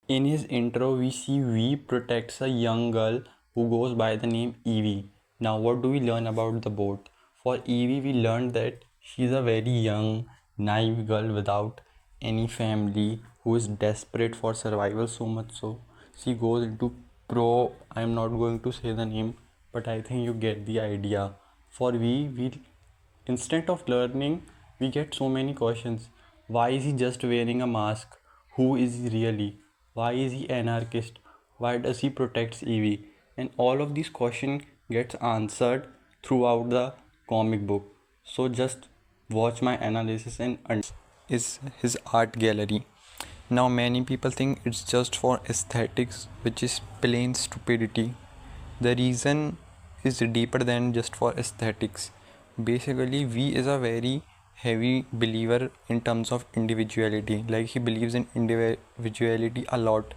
In his intro, we see V protects a young girl who goes by the name Evie. Now, what do we learn about the boat? For Evie, we learned that she's a very young, naive girl without any family who is desperate for survival, so much so she goes into pro. I'm not going to say the name, but I think you get the idea. For we instead of learning, we get so many questions. Why is he just wearing a mask? Who is he really? Why is he anarchist? Why does he protect Evie? And all of these questions gets answered throughout the comic book. So just watch my analysis and is his art gallery. Now many people think it's just for aesthetics, which is plain stupidity. The reason is deeper than just for aesthetics. Basically, V is a very heavy believer in terms of individuality. Like he believes in individuality a lot,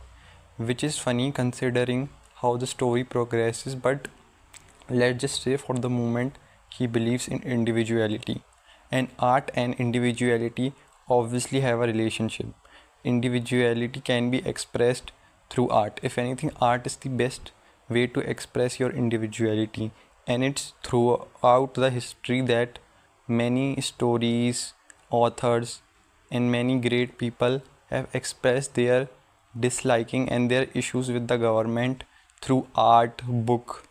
which is funny considering how the story progresses. But let's just say for the moment, he believes in individuality, and art and individuality obviously have a relationship. Individuality can be expressed through art. If anything, art is the best way to express your individuality, and it's throughout the history that many stories, authors, and many great people have expressed their disliking and their issues with the government through art, book,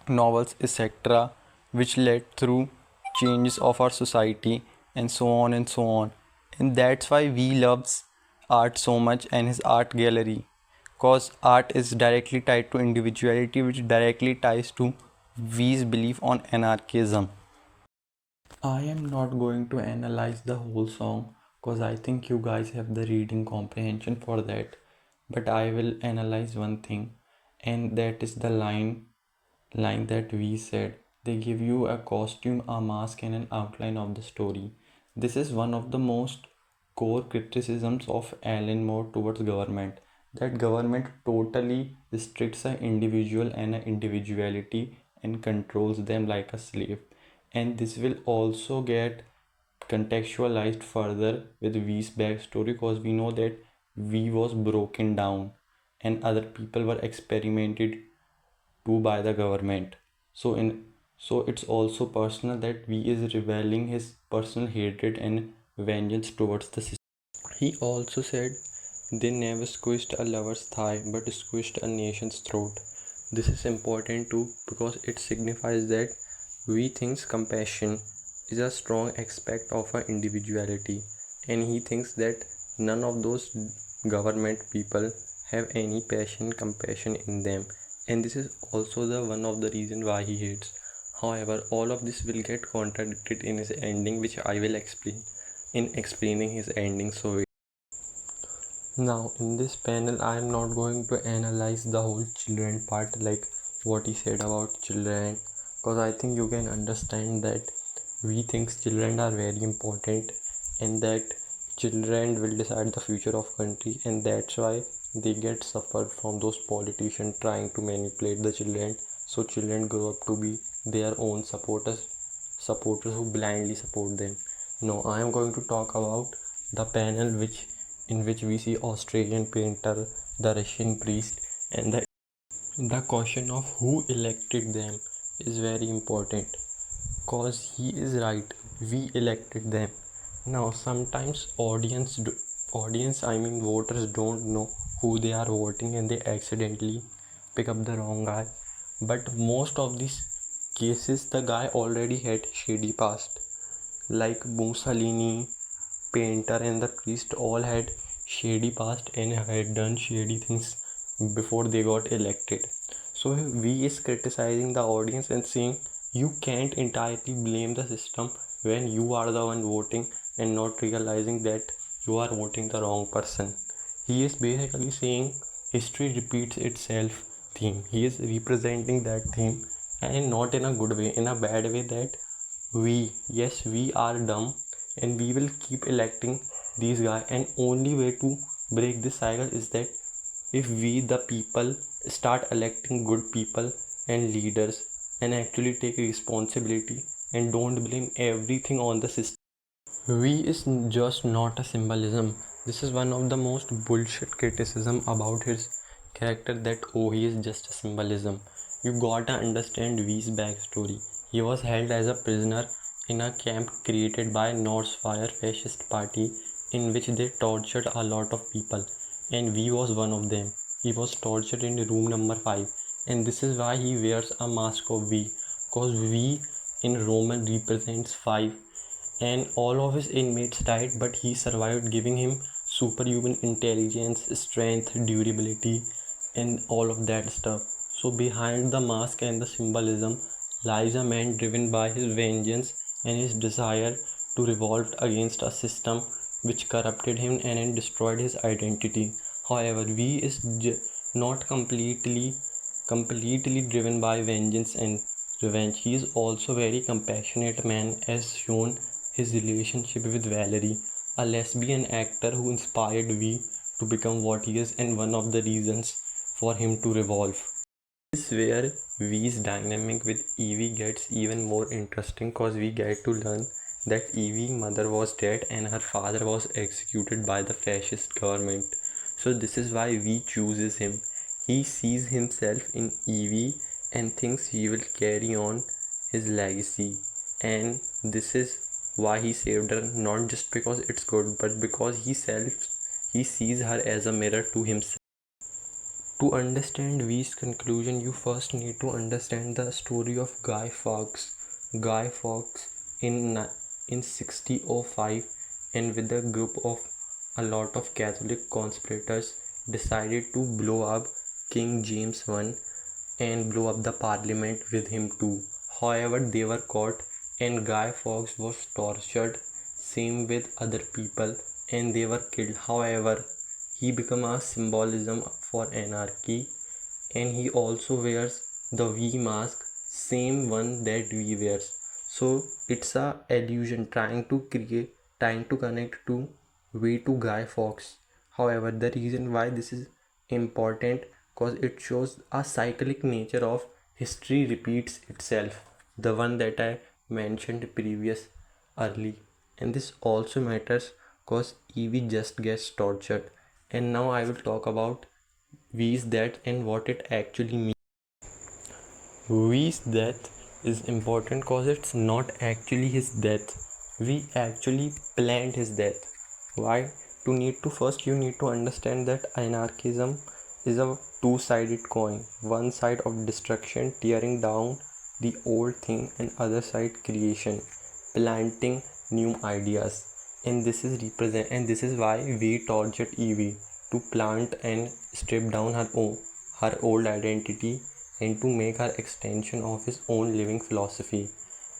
novels, etc., which led through changes of our society and so on and so on. And that's why we loves art so much and his art gallery, cause art is directly tied to individuality, which directly ties to V's belief on anarchism. I am not going to analyze the whole song because I think you guys have the reading comprehension for that. But I will analyze one thing, and that is the line that we said. They give you a costume, a mask, and an outline of the story. This is one of the most core criticisms of Alan Moore towards government. That government totally restricts an individual and an individuality and controls them like a slave. And this will also get contextualized further with V's backstory because we know that V was broken down and other people were experimented to by the government. So it's also personal that V is revealing his personal hatred and vengeance towards the system. He also said they never squished a lover's thigh but squished a nation's throat. This is important too because it signifies that we thinks compassion is a strong aspect of our individuality, and he thinks that none of those government people have any passion compassion in them, and this is also the one of the reason why he hates. However, all of this will get contradicted in his ending, which I will explain in explaining his ending. So now in this panel I am not going to analyze the whole children part, like what he said about children, because I think you can understand that we think children are very important and that children will decide the future of country, and that's why they get suffered from those politicians trying to manipulate the children, so children grow up to be their own supporters who blindly support them. No, I am going to talk about the panel in which we see Australian painter, the Russian priest, and the question of who elected them is very important, cause he is right. We elected them. Now sometimes audience, I mean voters, don't know who they are voting and they accidentally pick up the wrong guy. But most of these cases, the guy already had shady past. Like Mussolini, painter, and the priest all had shady past and had done shady things before they got elected. So we is criticizing the audience and saying you can't entirely blame the system when you are the one voting and not realizing that you are voting the wrong person. He is basically saying history repeats itself theme. He is representing that theme, and not in a good way, in a bad way, that we are dumb and we will keep electing these guys, and only way to break this cycle is that if we the people start electing good people and leaders and actually take responsibility and don't blame everything on the system. We is just not a symbolism. This is one of the most bullshit criticism about his character, that oh, he is just a symbolism. You gotta understand V's backstory. He was held as a prisoner in a camp created by Norse Fire fascist party in which they tortured a lot of people, and V was one of them. He was tortured in room number 5, and this is why he wears a mask of V, cause V in Roman represents 5, and all of his inmates died, but he survived, giving him superhuman intelligence, strength, durability, and all of that stuff. So behind the mask and the symbolism lies a man driven by his vengeance and his desire to revolt against a system which corrupted him and destroyed his identity. However, V is not completely driven by vengeance and revenge. He is also very compassionate man, as shown his relationship with Valerie, a lesbian actor who inspired V to become what he is and one of the reasons for him to revolve. This is where V's dynamic with Evie gets even more interesting, cause we get to learn that Evie's mother was dead and her father was executed by the fascist government. So this is why V chooses him. He sees himself in Evie and thinks he will carry on his legacy, and this is why he saved her, not just because it's good, but because he sees her as a mirror to himself. To understand V's conclusion, you first need to understand the story of Guy Fawkes. Guy Fawkes in 1605, and with a group of a lot of Catholic conspirators, decided to blow up King James I and blow up the parliament with him too. However, they were caught and Guy Fawkes was tortured, same with other people, and they were killed. However, he became a symbolism for anarchy, and he also wears the V mask, same one that V wears. So it's a illusion trying to connect to V to Guy Fawkes. However, the reason why this is important, because it shows a cyclic nature of history repeats itself, the one that I mentioned previous early, and this also matters because Evie just gets tortured. And now I will talk about V's death and what it actually means. V's death is important because it's not actually his death. We actually planned his death. Why? You need to understand that anarchism is a two-sided coin. One side of destruction, tearing down the old thing, and other side creation, planting new ideas. And this is why we tortured Evie, to plant and strip down her old identity and to make her extension of his own living philosophy,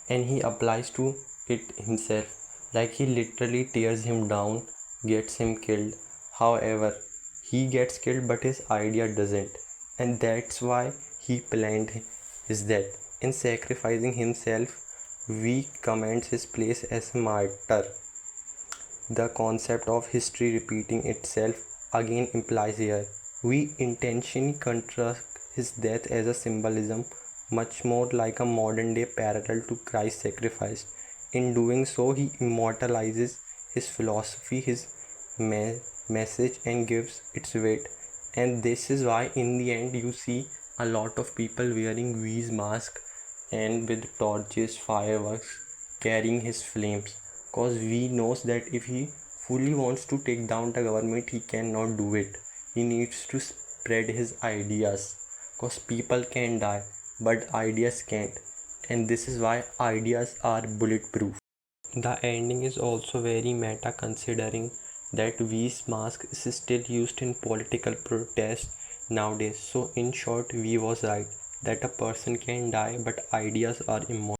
and he applies to it himself, like he literally tears him down, gets him killed. However, he gets killed but his idea doesn't, and that's why he planned his death. In sacrificing himself, we commends his place as a martyr. The concept of history repeating itself again implies here. We intentionally contrast his death as a symbolism, much more like a modern day parallel to Christ's sacrifice. In doing so, he immortalizes his philosophy, his message, and gives its weight. And this is why, in the end, you see a lot of people wearing V's mask and with torches, fireworks, carrying his flames. Because V knows that if he fully wants to take down the government, he cannot do it. He needs to spread his ideas. Because people can die, but ideas can't. And this is why ideas are bulletproof. The ending is also very meta, considering that V's mask is still used in political protest nowadays. So in short, V was right that a person can die but ideas are immortal.